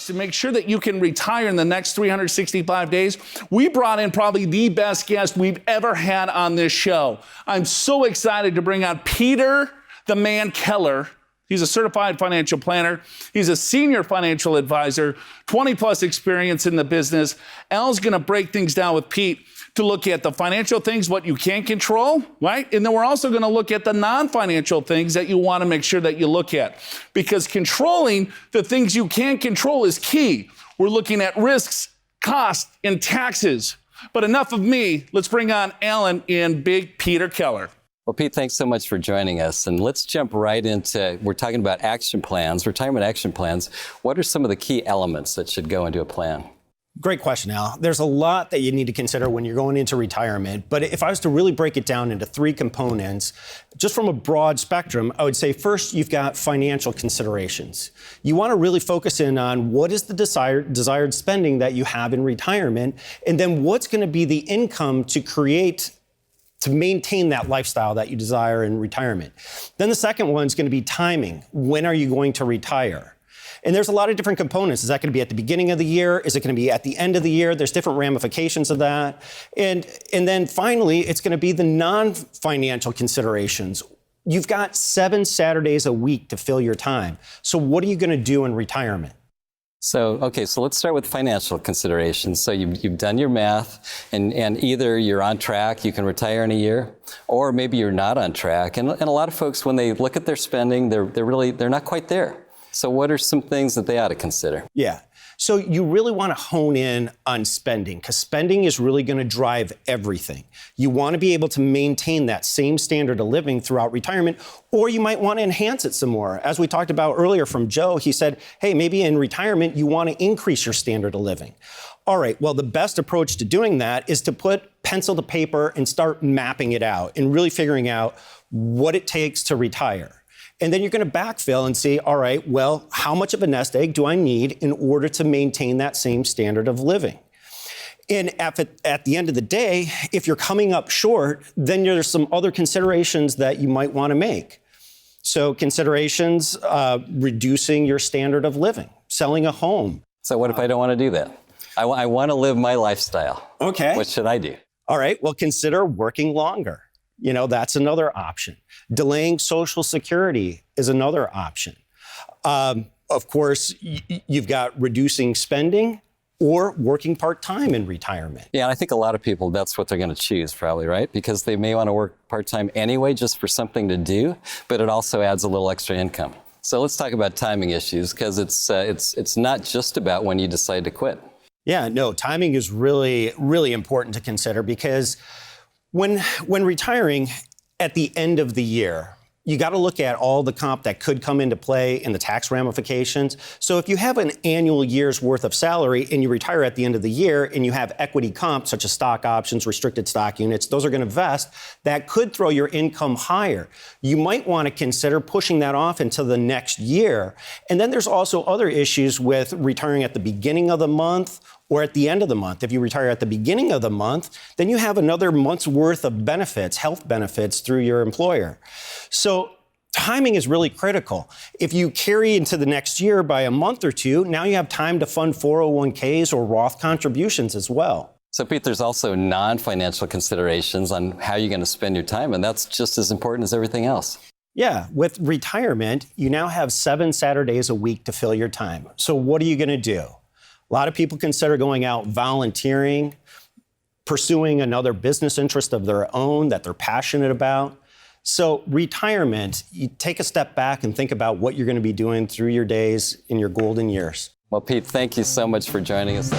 tips to make sure that you can retire in the next 365 days, we brought in probably the best guest we've ever had on this show. I'm so excited to bring on Peter the Man Keller. He's a certified financial planner. He's a senior financial advisor, 20 plus experience in the business. Al's going to break things down with Pete to look at the financial things, what you can control, right? And then we're also going to look at the non-financial things that you want to make sure that you look at, because controlling the things you can control is key. We're looking at risks, costs, and taxes. But enough of me. Let's bring on Alan and Big Peter Keller. Well, Pete, thanks so much for joining us. And let's jump right into, we're talking about action plans, retirement action plans. What are some of the key elements that should go into a plan? Great question, Al. There's a lot that you need to consider when you're going into retirement. But if I was to really break it down into three components, just from a broad spectrum, I would say first, you've got financial considerations. You want to really focus in on what is the desired spending that you have in retirement, and then what's going to be the income to maintain that lifestyle that you desire in retirement. Then the second one is going to be timing. When are you going to retire? And there's a lot of different components. Is that going to be at the beginning of the year? Is it going to be at the end of the year? There's different ramifications of that. And then finally, it's going to be the non-financial considerations. You've got 7 Saturdays a week to fill your time. So what are you going to do in retirement? So let's start with financial considerations. So you've done your math, and either you're on track, you can retire in a year, or maybe you're not on track. And a lot of folks, when they look at their spending, they're not quite there. So what are some things that they ought to consider? Yeah. So you really want to hone in on spending, because spending is really going to drive everything. You want to be able to maintain that same standard of living throughout retirement, or you might want to enhance it some more. As we talked about earlier from Joe, he said, hey, maybe in retirement, you want to increase your standard of living. All right, well, the best approach to doing that is to put pencil to paper and start mapping it out and really figuring out what it takes to retire. And then you're going to backfill and see, all right, well, how much of a nest egg do I need in order to maintain that same standard of living? And at the end of the day, if you're coming up short, then there's some other considerations that you might want to make. So considerations, reducing your standard of living, selling a home. So what if I don't want to do that? I want to live my lifestyle. Okay. What should I do? All right, well, consider working longer. You know, that's another option. Delaying Social Security is another option. Of course, you've got reducing spending or working part-time in retirement. Yeah, and I think a lot of people, that's what they're going to choose probably, right? Because they may want to work part-time anyway just for something to do, but it also adds a little extra income. So let's talk about timing issues, because it's not just about when you decide to quit. Yeah, no, timing is really, really important to consider, because when retiring at the end of the year, you got to look at all the comp that could come into play and the tax ramifications. So if you have an annual year's worth of salary and you retire at the end of the year and you have equity comp, such as stock options, restricted stock units, those are going to vest, that could throw your income higher. You might want to consider pushing that off until the next year. And then there's also other issues with retiring at the beginning of the month or at the end of the month. If you retire at the beginning of the month, then you have another month's worth of benefits, health benefits through your employer. So timing is really critical. If you carry into the next year by a month or two, now you have time to fund 401ks or Roth contributions as well. So Pete, there's also non-financial considerations on how you're going to spend your time, and that's just as important as everything else. Yeah, with retirement, you now have 7 Saturdays a week to fill your time. So what are you going to do? A lot of people consider going out volunteering, pursuing another business interest of their own that they're passionate about. So retirement, you take a step back and think about what you're going to be doing through your days in your golden years. Well, Pete, thank you so much for joining us.